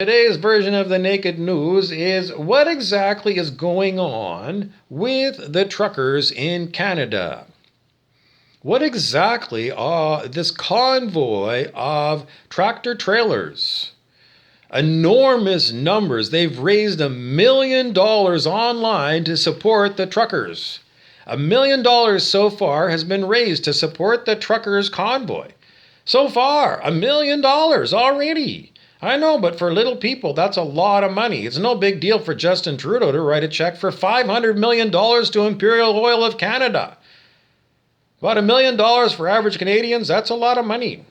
Today's version of the Naked News is what exactly is going on with the truckers in Canada. What exactly are this convoy of tractor trailers? Enormous numbers. They've raised $1 million online to support the truckers. $1 million so far has been raised to support the truckers convoy. So far, $1 million already. I know, but for little people, that's a lot of money. It's no big deal for Justin Trudeau to write a check for $500 million to Imperial Oil of Canada. About $1 million for average Canadians, that's a lot of money.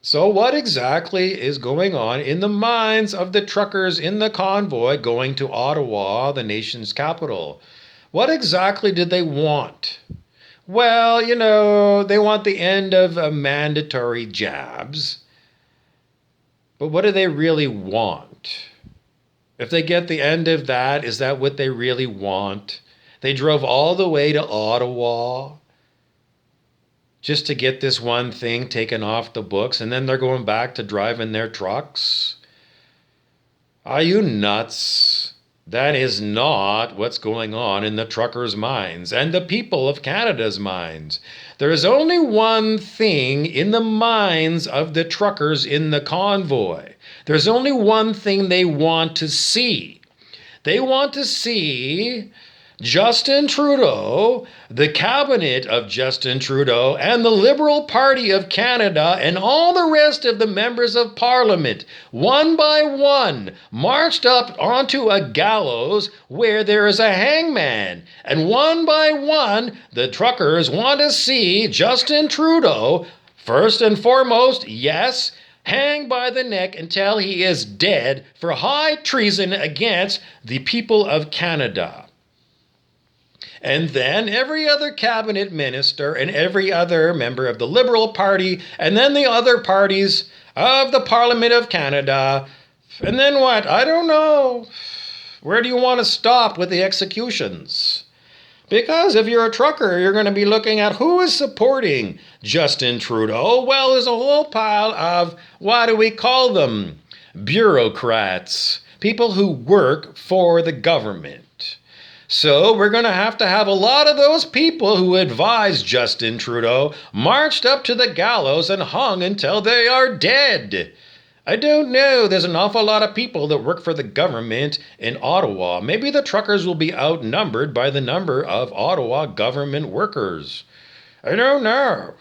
So what exactly is going on in the minds of the truckers in the convoy going to Ottawa, the nation's capital? What exactly did they want? Well, they want the end of mandatory jabs. But what do they really want? If they get the end of that, is that what they really want? They drove all the way to Ottawa just to get this one thing taken off the books, and then they're going back to driving their trucks? Are you nuts? That is not what's going on in the truckers' minds and the people of Canada's minds. There is only one thing in the minds of the truckers in the convoy. There's only one thing they want to see. They want to see Justin Trudeau, the cabinet of Justin Trudeau, and the Liberal Party of Canada, and all the rest of the members of Parliament, one by one, marched up onto a gallows where there is a hangman. And one by one, the truckers want to see Justin Trudeau, first and foremost, yes, hang by the neck until he is dead for high treason against the people of Canada. And then every other cabinet minister and every other member of the Liberal Party, and then the other parties of the Parliament of Canada. And then what? I don't know. Where do you want to stop with the executions? Because if you're a trucker, you're going to be looking at who is supporting Justin Trudeau. Well, there's a whole pile of, what do we call them? Bureaucrats. People who work for the government. So we're going to have a lot of those people who advised Justin Trudeau marched up to the gallows and hung until they are dead. I don't know. There's an awful lot of people that work for the government in Ottawa. Maybe the truckers will be outnumbered by the number of Ottawa government workers. I don't know.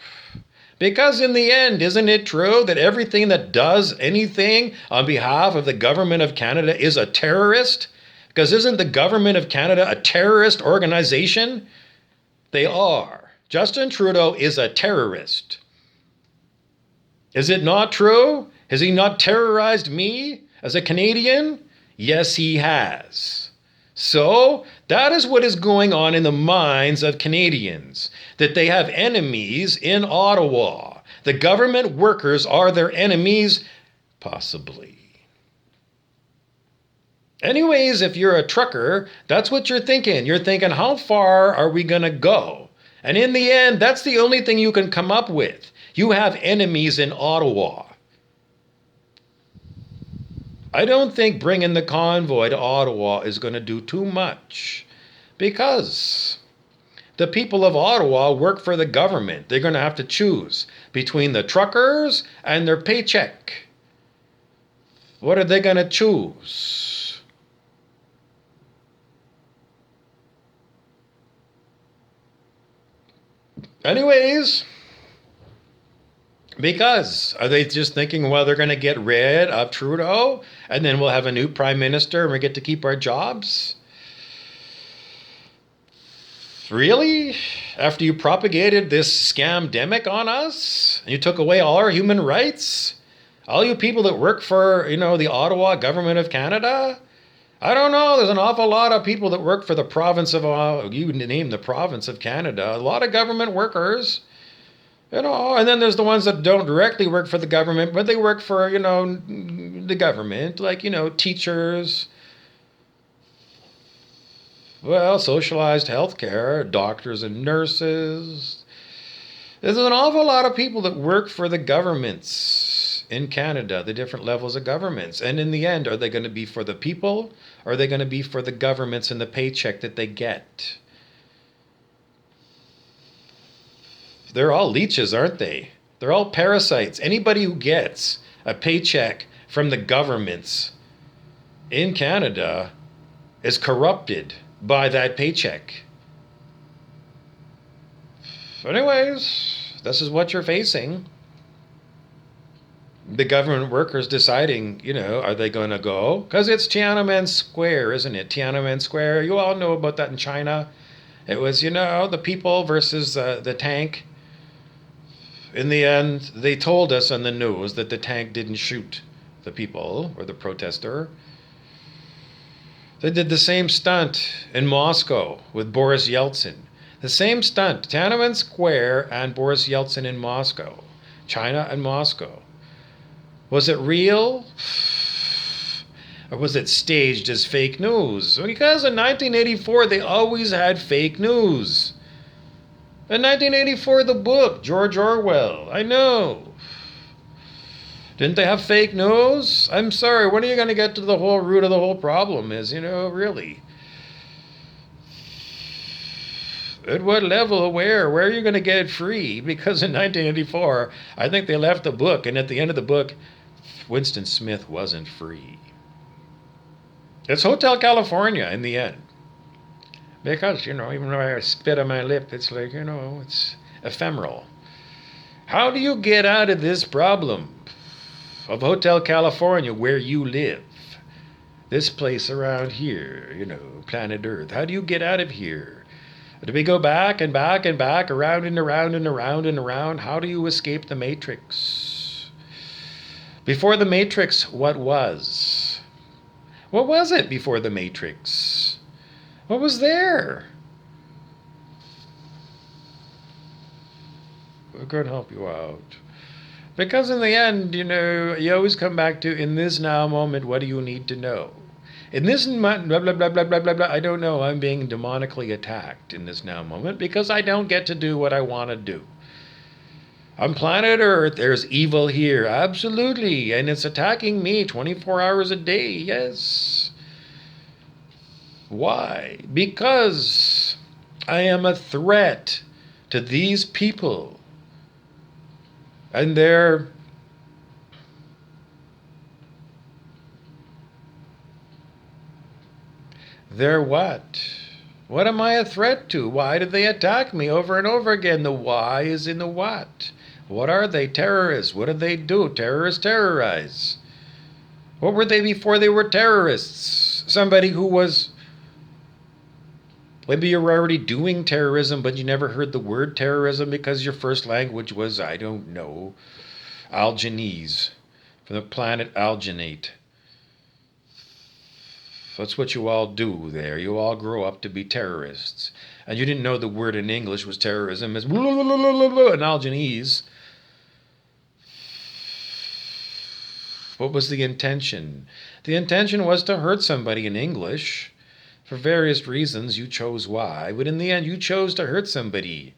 Because in the end, isn't it true that everything that does anything on behalf of the government of Canada is a terrorist? Because isn't the government of Canada a terrorist organization? They are. Justin Trudeau is a terrorist. Is it not true? Has he not terrorized me as a Canadian? Yes, he has. So that is what is going on in the minds of Canadians, that they have enemies in Ottawa. The government workers are their enemies, possibly. Anyways, if you're a trucker, that's what you're thinking. You're thinking, how far are we going to go? And in the end, that's the only thing you can come up with. You have enemies in Ottawa. I don't think bringing the convoy to Ottawa is going to do too much, because the people of Ottawa work for the government. They're going to have to choose between the truckers and their paycheck. What are they going to choose? Anyways, because are they just thinking, well, they're going to get rid of Trudeau and then we'll have a new prime minister and we get to keep our jobs? Really? After you propagated this scamdemic on us and you took away all our human rights? All you people that work for, the Ottawa government of Canada? I don't know. There's an awful lot of people that work for the province of, you name the province of Canada. A lot of government workers, and then there's the ones that don't directly work for the government, but they work for, the government, like, teachers, socialized healthcare, doctors and nurses. There's an awful lot of people that work for the governments in Canada, the different levels of governments. And in the end, are they going to be for the people? Or are they going to be for the governments and the paycheck that they get? They're all leeches, aren't they? They're all parasites. Anybody who gets a paycheck from the governments in Canada is corrupted by that paycheck. Anyways, this is what you're facing. The government workers deciding, are they going to go? Because it's Tiananmen Square, isn't it? Tiananmen Square. You all know about that in China. It was, the people versus the tank. In the end, they told us on the news that the tank didn't shoot the people or the protester. They did the same stunt in Moscow with Boris Yeltsin. The same stunt, Tiananmen Square and Boris Yeltsin in Moscow. China and Moscow. Was it real? Or was it staged as fake news? Because in 1984, they always had fake news. In 1984, the book, George Orwell, I know. Didn't they have fake news? I'm sorry, when are you going to get to the whole root of the whole problem is, really? At what level, where are you going to get it free? Because in 1984, I think they left the book, and at the end of the book, Winston Smith wasn't free. It's Hotel California in the end. Because, even though I spit on my lip, it's like, it's ephemeral. How do you get out of this problem of Hotel California where you live? This place around here, planet Earth. How do you get out of here? Do we go back and back and back, around and around and around and around? How do you escape the Matrix? Before the Matrix, what was? What was it before the Matrix? What was there? I could help you out. Because in the end, you always come back to, in this now moment, what do you need to know? In this blah, blah, blah, blah, blah, blah, blah, I don't know. I'm being demonically attacked in this now moment because I don't get to do what I want to do. On planet Earth, there's evil here. Absolutely. And it's attacking me 24 hours a day. Yes. Why? Because I am a threat to these people. And they're what? What am I a threat to? Why did they attack me over and over again? The why is in the what. What are they? Terrorists. What did they do? Terrorists terrorize. What were they before they were terrorists? Somebody who was... Maybe you're already doing terrorism, but you never heard the word terrorism because your first language was, I don't know, Alginese, from the planet Alginate. That's what you all do there. You all grow up to be terrorists. And you didn't know the word in English was terrorism. It's blah, blah, blah, blah, blah, in Alginese. What was the intention? The intention was to hurt somebody in English. For various reasons, you chose why. But in the end, you chose to hurt somebody.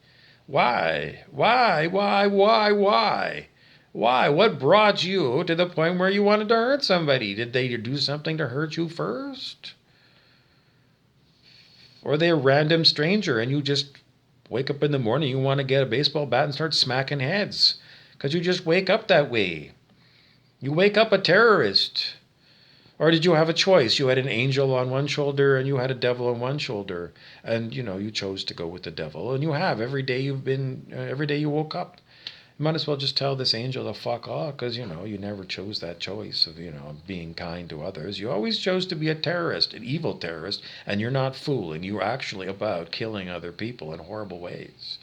Why? Why? Why? What brought you to the point where you wanted to hurt somebody? Did they do something to hurt you first? Or are they a random stranger and you just wake up in the morning, you want to get a baseball bat and start smacking heads? Because you just wake up that way. You wake up a terrorist. Or did you have a choice? You had an angel on one shoulder and you had a devil on one shoulder. And, you chose to go with the devil. And you have. Every day you woke up. You might as well just tell this angel to fuck off because, you never chose that choice of, being kind to others. You always chose to be a terrorist, an evil terrorist, and you're not fooling. You're actually about killing other people in horrible ways.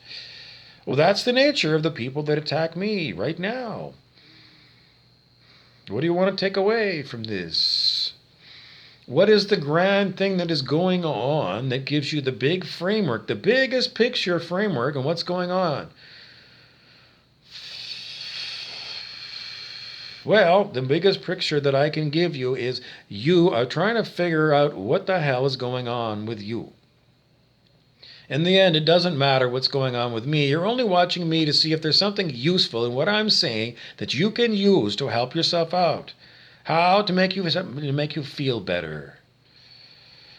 Well, that's the nature of the people that attack me right now. What do you want to take away from this? What is the grand thing that is going on that gives you the big framework, the biggest picture framework, and what's going on? Well, the biggest picture that I can give you is you are trying to figure out what the hell is going on with you. In the end, it doesn't matter what's going on with me. You're only watching me to see if there's something useful in what I'm saying that you can use to help yourself out. How to make you feel better.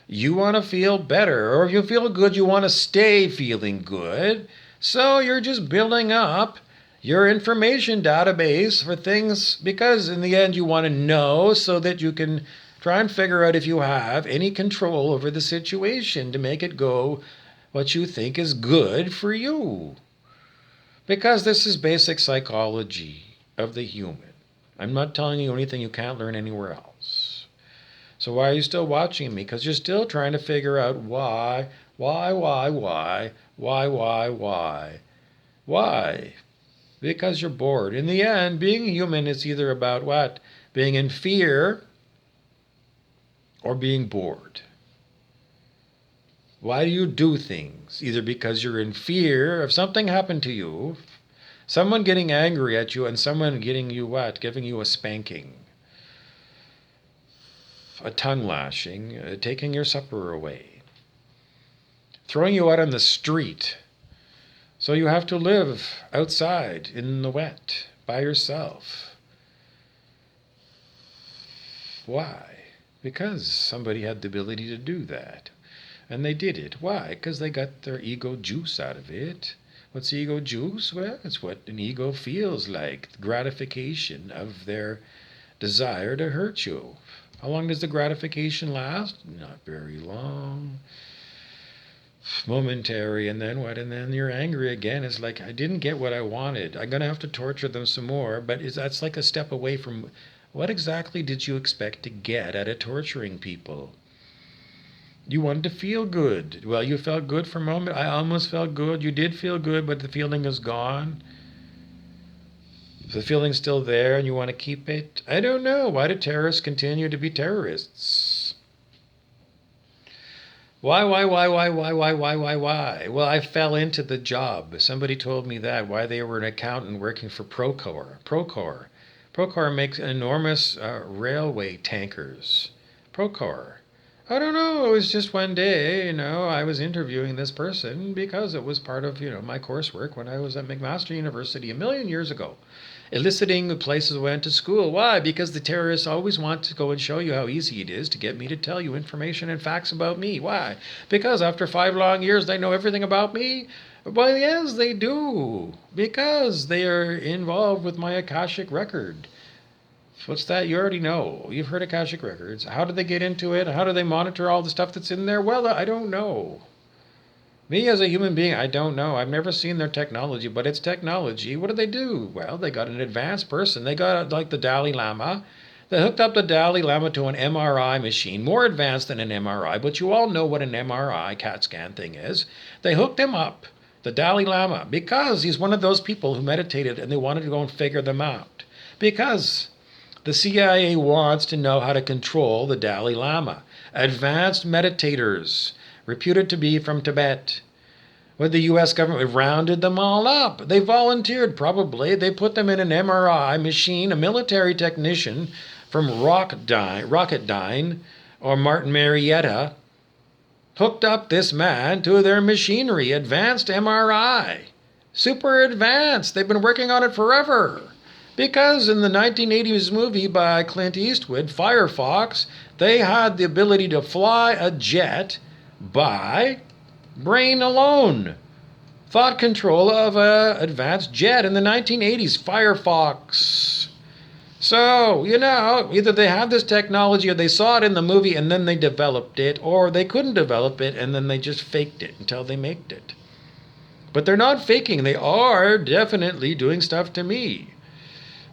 You want to feel better, or if you feel good, you want to stay feeling good. So you're just building up your information database for things because in the end you want to know so that you can try and figure out if you have any control over the situation to make it go what you think is good for you. Because this is basic psychology of the human. I'm not telling you anything you can't learn anywhere else. So why are you still watching me? Because you're still trying to figure out why. Why? Because you're bored. In the end, being human is either about what? Being in fear or being bored. Why do you do things? Either because you're in fear of something happened to you, someone getting angry at you, and someone getting you what? Giving you a spanking, a tongue lashing, taking your supper away, throwing you out on the street. So you have to live outside in the wet by yourself. Why? Because somebody had the ability to do that. And they did it. Why? Because they got their ego juice out of it. What's ego juice? Well, it's what an ego feels like. The gratification of their desire to hurt you. How long does the gratification last? Not very long. Momentary, and then what? And then you're angry again. It's like, I didn't get what I wanted. I'm going to have to torture them some more. But that's like a step away from what exactly did you expect to get out of torturing people? You wanted to feel good. Well, you felt good for a moment. I almost felt good. You did feel good, but the feeling is gone. The feeling's still there and you want to keep it. I don't know. Why do terrorists continue to be terrorists? Why? Well, I fell into the job. Somebody told me that. Why they were an accountant working for Procore makes enormous railway tankers. Procore. I don't know. It was just one day, I was interviewing this person because it was part of, my coursework when I was at McMaster University a million years ago, eliciting the places I went to school. Why? Because the terrorists always want to go and show you how easy it is to get me to tell you information and facts about me. Why? Because after 5 long years, they know everything about me. Well, yes, they do. Because they are involved with my Akashic record. What's that? You already know. You've heard Akashic Records. How do they get into it? How do they monitor all the stuff that's in there? Well, I don't know. Me as a human being, I don't know. I've never seen their technology, but it's technology. What do? Well, they got an advanced person. They got like the Dalai Lama. They hooked up the Dalai Lama to an MRI machine, more advanced than an MRI, but you all know what an MRI CAT scan thing is. They hooked him up, the Dalai Lama, because he's one of those people who meditated and they wanted to go and figure them out. Because the CIA wants to know how to control the Dalai Lama. Advanced meditators, reputed to be from Tibet. When the U.S. government rounded them all up, they volunteered probably. They put them in an MRI machine, a military technician from Rocketdyne or Martin Marietta, hooked up this man to their machinery, advanced MRI. Super advanced. They've been working on it forever. Because in the 1980s movie by Clint Eastwood, Firefox, they had the ability to fly a jet by brain alone. Thought control of an advanced jet in the 1980s, Firefox. So, either they had this technology or they saw it in the movie and then they developed it, or they couldn't develop it and then they just faked it until they made it. But they're not faking. They are definitely doing stuff to me.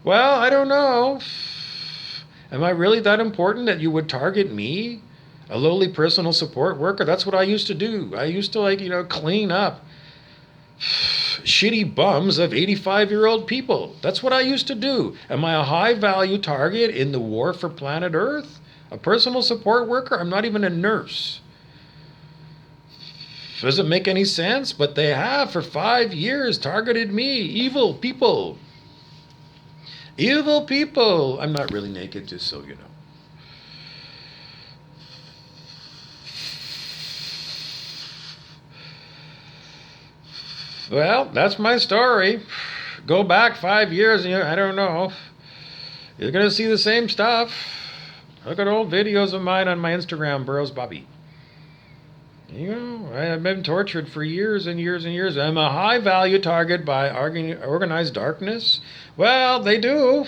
Well, I don't know. Am I really that important that you would target me? A lowly personal support worker? That's what I used to do. I used to clean up shitty bums of 85-year-old people. That's what I used to do. Am I a high-value target in the war for planet Earth? A personal support worker? I'm not even a nurse. Doesn't make any sense, but they have for 5 years targeted me. Evil people. Evil people. I'm not really naked, just so you know. Well, that's my story. Go back 5 years and I don't know. You're going to see the same stuff. Look at old videos of mine on my Instagram, Burroughs Bobby. You know, I've been tortured for years and years and years. I'm a high value target by organized darkness. Well, they do.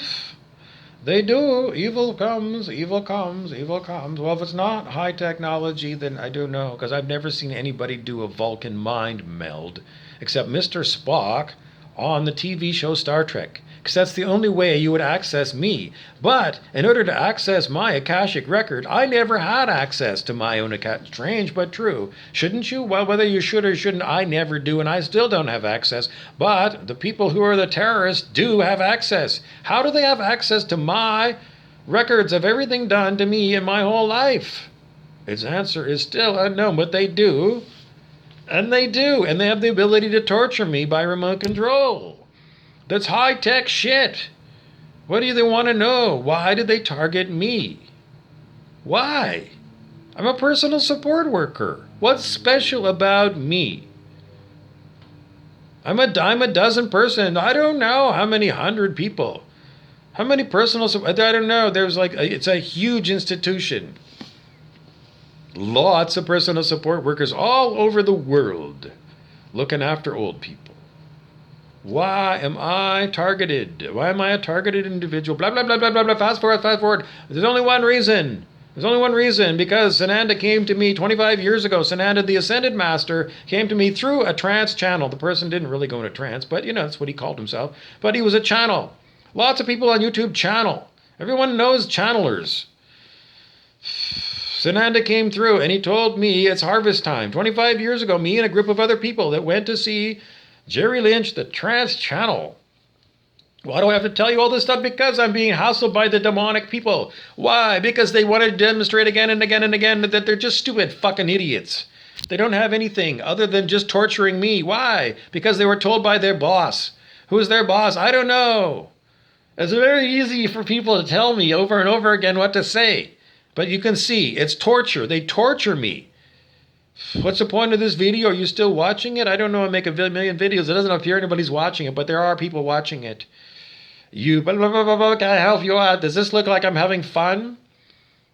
They do. Evil comes, evil comes, evil comes. Well, if it's not high technology, then I don't know, because I've never seen anybody do a Vulcan mind meld except Mr. Spock on the TV show Star Trek, because that's the only way you would access me. But in order to access my Akashic record, I never had access to my own Akashic. Strange but true. Shouldn't you? Well, whether you should or shouldn't, I never do, and I still don't have access. But the people who are the terrorists do have access. How do they have access to my records of everything done to me in my whole life? Its answer is still unknown, but they do. And they do. And they have the ability to torture me by remote control. That's high-tech shit. What do they want to know? Why did they target me? Why? I'm a personal support worker. What's special about me? I'm a dime a dozen person. I don't know how many hundred people. How many personal support? I don't know. There's it's a huge institution. Lots of personal support workers all over the world looking after old people. Why am I targeted? Why am I a targeted individual? Blah, blah, blah, blah, blah, blah. Fast forward, fast forward. There's only one reason. There's only one reason. Because Sananda came to me 25 years ago. Sananda, the Ascended Master, came to me through a trance channel. The person didn't really go into trance, but that's what he called himself. But he was a channel. Lots of people on YouTube channel. Everyone knows channelers. Sananda came through and he told me it's harvest time. 25 years ago, me and a group of other people that went to see Jerry Lynch, the trance channel. Why do I have to tell you all this stuff? Because I'm being hassled by the demonic people. Why? Because they want to demonstrate again and again and again that they're just stupid fucking idiots. They don't have anything other than just torturing me. Why? Because they were told by their boss. Who's their boss? I don't know. It's very easy for people to tell me over and over again what to say. But you can see, it's torture. They torture me. What's the point of this video? Are you still watching it? I don't know. I make a million videos. It doesn't appear anybody's watching it, but there are people watching it. Blah, blah, blah, blah, blah. Can I help you out? Does this look like I'm having fun?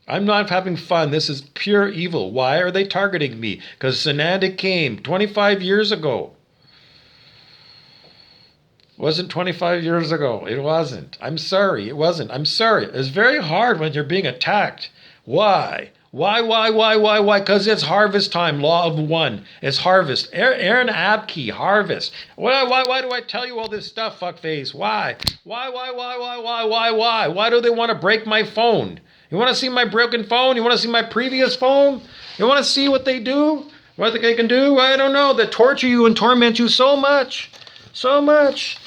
I'm not having fun. This is pure evil. Why are they targeting me? Because Sananda came 25 years ago. Wasn't 25 years ago. It wasn't. I'm sorry. It wasn't. I'm sorry. It's very hard when you're being attacked. Why? Why? Because it's harvest time. Law of one. It's harvest. Aaron Abke, harvest. Why do I tell you all this stuff, fuckface? Why? Why do they want to break my phone? You want to see my broken phone? You want to see my previous phone? You want to see what they do? What they can do? I don't know. They torture you and torment you so much. So much.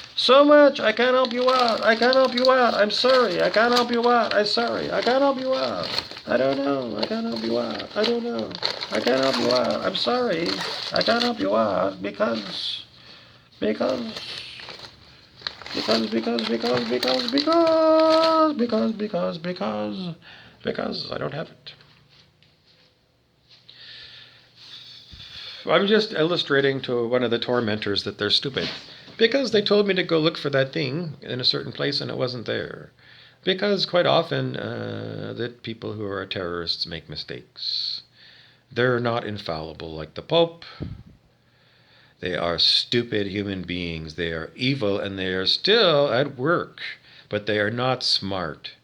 I can't help you out. I'm sorry. I can't help you out. I'm sorry. I can't help you out. I don't know. I can't help you out. I don't know. I can't help you out. I'm sorry. I can't help you out because I don't have it. I'm just illustrating to one of the tormentors that they're stupid. Because they told me to go look for that thing in a certain place and it wasn't there. Because quite often the people who are terrorists make mistakes. They're not infallible like the Pope. They are stupid human beings. They are evil and they are still at work. But they are not smart.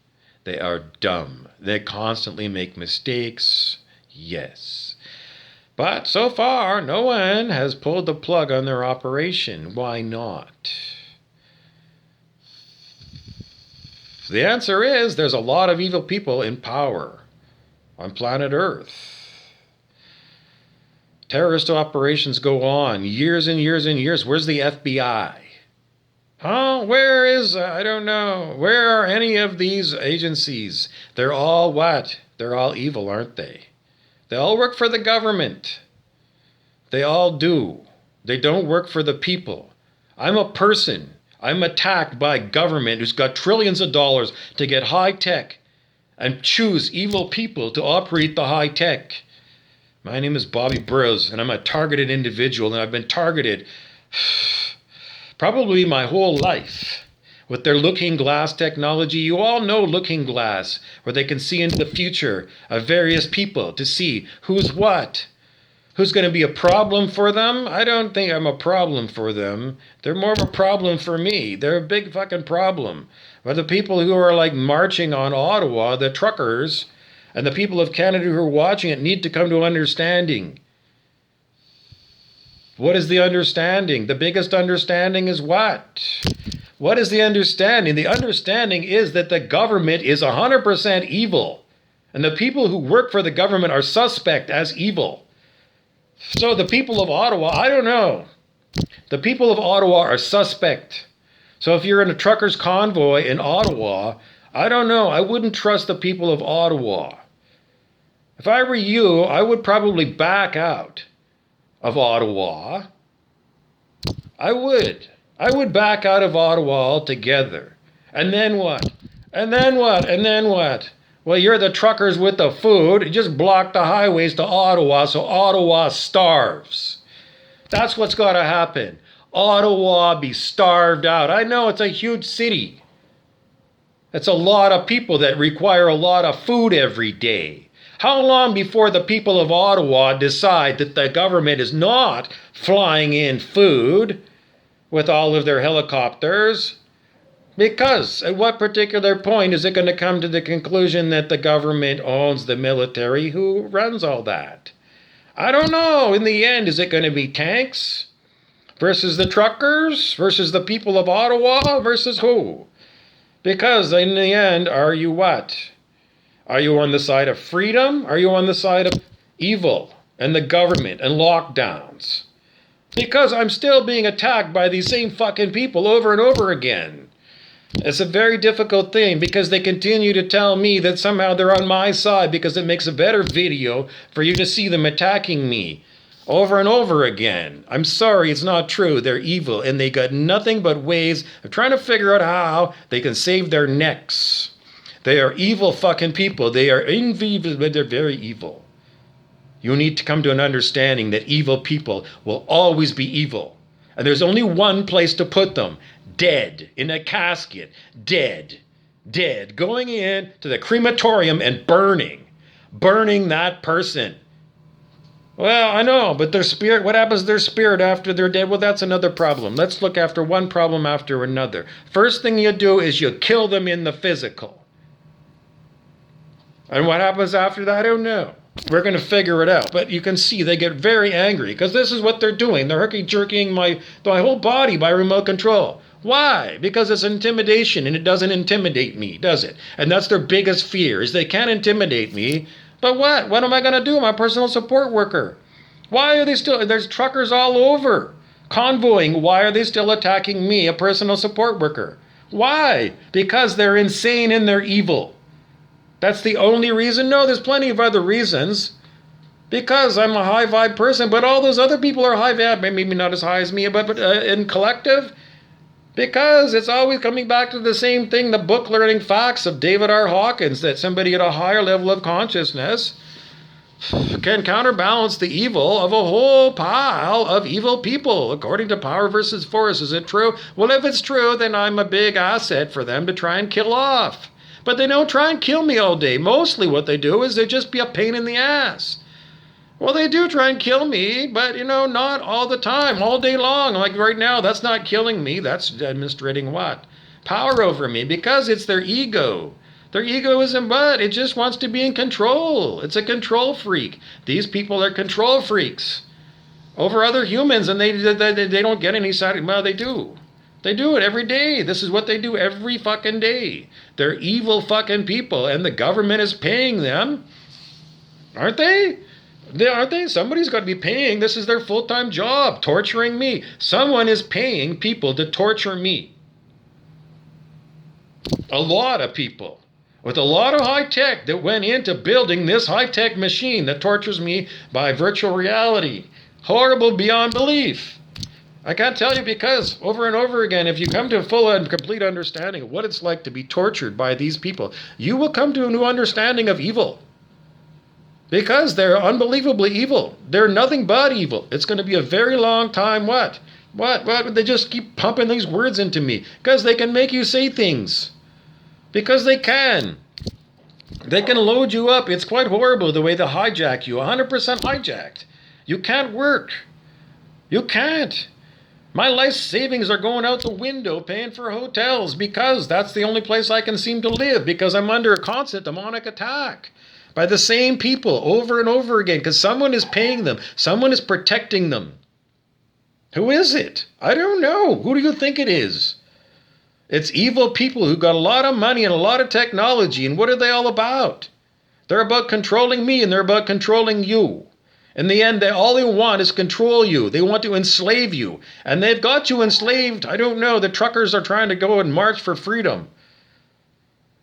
They are dumb. They constantly make mistakes. Yes. But so far, no one has pulled the plug on their operation. Why not? The answer is there's a lot of evil people in power on planet Earth. Terrorist operations go on years and years and years. Where's the FBI? Huh? Where is, I don't know. Where are any of these agencies? They're all what? They're all evil, aren't they? They all work for the government. They all do. They don't work for the people. I'm a person. I'm attacked by government who's got trillions of dollars to get high tech and choose evil people to operate the high tech. My name is Bobby Burroughs, and I'm a targeted individual, and I've been targeted Probably my whole life. With their looking glass technology, you all know looking glass, where they can see into the future of various people to see who's what. Who's going to be a problem for them? I don't think I'm a problem for them. They're more of a problem for me. They're a big fucking problem. But the people who are like marching on Ottawa, the truckers, and the people of Canada who are watching it need to come to understanding. What is the understanding? The biggest understanding is what? What is the understanding? The understanding is that the government is 100% evil. And the people who work for the government are suspect as evil. So the people of Ottawa, I don't know. The people of Ottawa are suspect. So if you're in a truckers' convoy in Ottawa, I don't know. I wouldn't trust the people of Ottawa. If I were you, I would probably back out of Ottawa. I would. I would back out of Ottawa altogether. And then what? And then what? And then what? Well, you're the truckers with the food. You just block the highways to Ottawa so Ottawa starves. That's what's got to happen. Ottawa be starved out. I know it's a huge city. It's a lot of people that require a lot of food every day. How long before the people of Ottawa decide that the government is not flying in food with all of their helicopters? Because at what particular point is it going to come to the conclusion that the government owns the military who runs all that? I don't know. In the end, is it going to be tanks versus the truckers versus the people of Ottawa versus who? Because in the end, are you what? Are you on the side of freedom? Are you on the side of evil and the government and lockdowns? Because I'm still being attacked by these same fucking people over and over again. It's a very difficult thing because they continue to tell me that somehow they're on my side because it makes a better video for you to see them attacking me over and over again. I'm sorry, it's not true. They're evil and they got nothing but ways of trying to figure out how they can save their necks. They are evil fucking people. They are evil, but they're very evil. You need to come to an understanding that evil people will always be evil. And there's only one place to put them. Dead, in a casket, dead, going in to the crematorium and burning that person. Well, I know, but their spirit, what happens to their spirit after they're dead? Well, that's another problem. Let's look after one problem after another. First thing you do is you kill them in the physical. And what happens after that? I don't know. We're going to figure it out. But you can see they get very angry because this is what they're doing. They're herky-jerking my whole body by remote control. Why? Because it's intimidation, and it doesn't intimidate me, does it? And that's their biggest fear, is they can't intimidate me. But what? What am I going to do? I'm a personal support worker. Why are they still... There's truckers all over convoying. Why are they still attacking me, a personal support worker? Why? Because they're insane and they're evil. That's the only reason? No, there's plenty of other reasons. Because I'm a high vibe person, but all those other people are high vibe. Maybe not as high as me, but in collective... Because it's always coming back to the same thing, the book learning facts of David R. Hawkins, that somebody at a higher level of consciousness can counterbalance the evil of a whole pile of evil people, according to power versus force. Is it true? Well, if it's true, then I'm a big asset for them to try and kill off. But they don't try and kill me all day. Mostly what they do is they just be a pain in the ass. Well, they do try and kill me, but, not all the time, all day long. Like right now, that's not killing me. That's demonstrating what? Power over me, because it's their ego. Their ego isn't but. It just wants to be in control. It's a control freak. These people are control freaks over other humans, and they don't get any side. Well, they do. They do it every day. This is what they do every fucking day. They're evil fucking people, and the government is paying them. Aren't they? Aren't they? Somebody's got to be paying. This is their full-time job, torturing me. Someone is paying people to torture me. A lot of people with a lot of high tech that went into building this high-tech machine that tortures me by virtual reality. Horrible beyond belief. I can't tell you, because over and over again, if you come to a full and complete understanding of what it's like to be tortured by these people, you will come to a new understanding of evil. Because they're unbelievably evil. They're nothing but evil. It's going to be a very long time, what? What? They just keep pumping these words into me. Because they can make you say things. Because they can. They can load you up. It's quite horrible the way they hijack you. 100% hijacked. You can't work. You can't. My life savings are going out the window paying for hotels because that's the only place I can seem to live because I'm under a constant demonic attack by the same people over and over again because someone is paying them. Someone is protecting them. Who is it? I don't know. Who do you think it is? It's evil people who got a lot of money and a lot of technology. And what are they all about? They're about controlling me and they're about controlling you. In the end, all they want is control you. They want to enslave you. And they've got you enslaved. I don't know. The truckers are trying to go and march for freedom.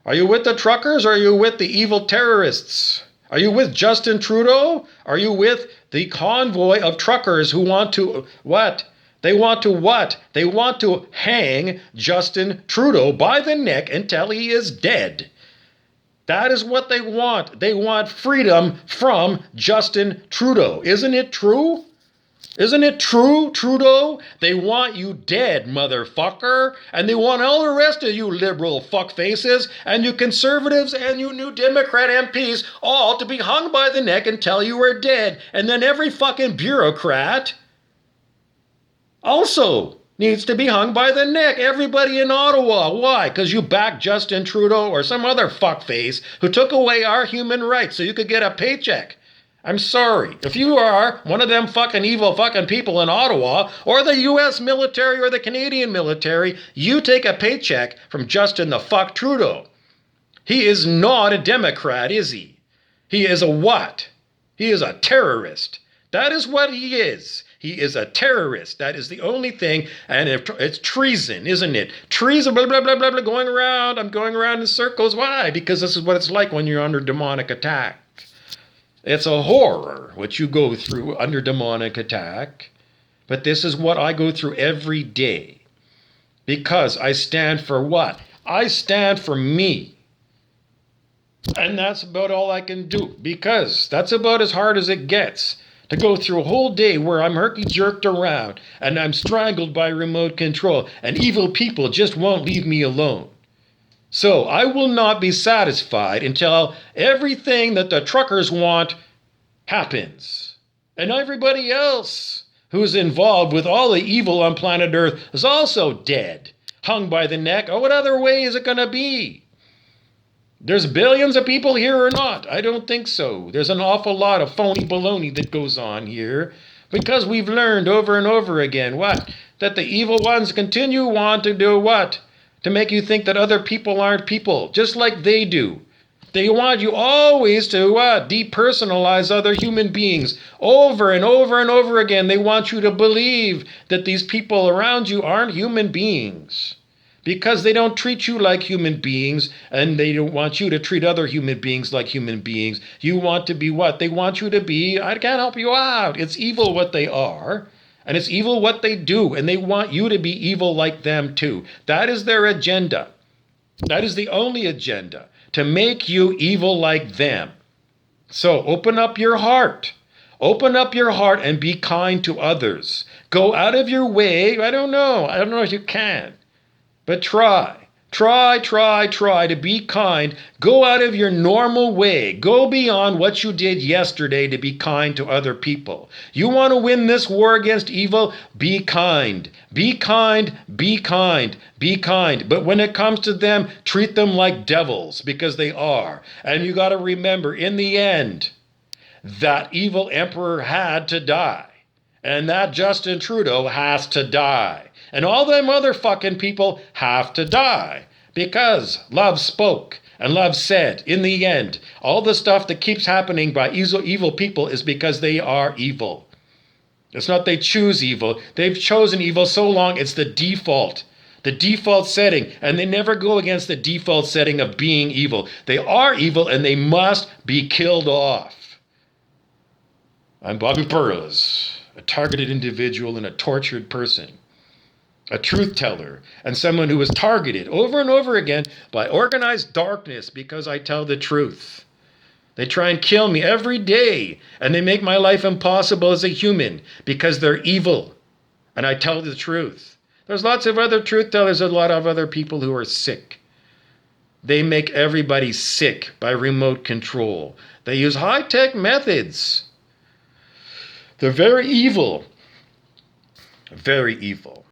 Are you with the truckers or are you with the evil terrorists? Are you with Justin Trudeau? Are you with the convoy of truckers who want to what? They want to what? They want to hang Justin Trudeau by the neck until he is dead. That is what they want. They want freedom from Justin Trudeau. Isn't it true? Isn't it true, Trudeau? They want you dead, motherfucker. And they want all the rest of you liberal fuckfaces and you conservatives and you new Democrat MPs all to be hung by the neck until you are dead. And then every fucking bureaucrat also needs to be hung by the neck. Everybody in Ottawa. Why? Because you backed Justin Trudeau or some other fuckface who took away our human rights so you could get a paycheck. I'm sorry. If you are one of them fucking evil fucking people in Ottawa or the U.S. military or the Canadian military, you take a paycheck from Justin the fuck Trudeau. He is not a Democrat, is he? He is a what? He is a terrorist. That is what he is. He is a terrorist. That is the only thing. And it's treason, isn't it? Treason, blah, blah, blah, blah, blah, going around. I'm going around in circles. Why? Because this is what it's like when you're under demonic attack. It's a horror what you go through under demonic attack. But this is what I go through every day. Because I stand for what? I stand for me. And that's about all I can do. Because that's about as hard as it gets. To go through a whole day where I'm herky-jerked around and I'm strangled by remote control and evil people just won't leave me alone. So I will not be satisfied until everything that the truckers want happens. And everybody else who's involved with all the evil on planet Earth is also dead, hung by the neck. Oh, what other way is it going to be? There's billions of people here or not? I don't think so. There's an awful lot of phony baloney that goes on here because we've learned over and over again, what? That the evil ones continue on to do what? To make you think that other people aren't people, just like they do. They want you always to what? Depersonalize other human beings over and over and over again. They want you to believe that these people around you aren't human beings. Because they don't treat you like human beings and they don't want you to treat other human beings like human beings. You want to be what? They want you to be, I can't help you out. It's evil what they are and it's evil what they do and they want you to be evil like them too. That is their agenda. That is the only agenda, to make you evil like them. So open up your heart. Open up your heart and be kind to others. Go out of your way. I don't know if you can. But try to be kind. Go out of your normal way. Go beyond what you did yesterday to be kind to other people. You want to win this war against evil? Be kind. Be kind, be kind, be kind. But when it comes to them, treat them like devils because they are. And you got to remember, in the end, that evil emperor had to die. And that Justin Trudeau has to die. And all them other fucking people have to die. Because love spoke and love said, in the end, all the stuff that keeps happening by evil people is because they are evil. It's not they choose evil. They've chosen evil so long it's the default setting. And they never go against the default setting of being evil. They are evil and they must be killed off. I'm Bobby Burrows, a targeted individual and a tortured person. A truth teller, and someone who was targeted over and over again by organized darkness because I tell the truth. They try and kill me every day, and they make my life impossible as a human because they're evil. And I tell the truth. There's lots of other truth tellers, a lot of other people who are sick. They make everybody sick by remote control. They use high-tech methods. They're very evil. Very evil.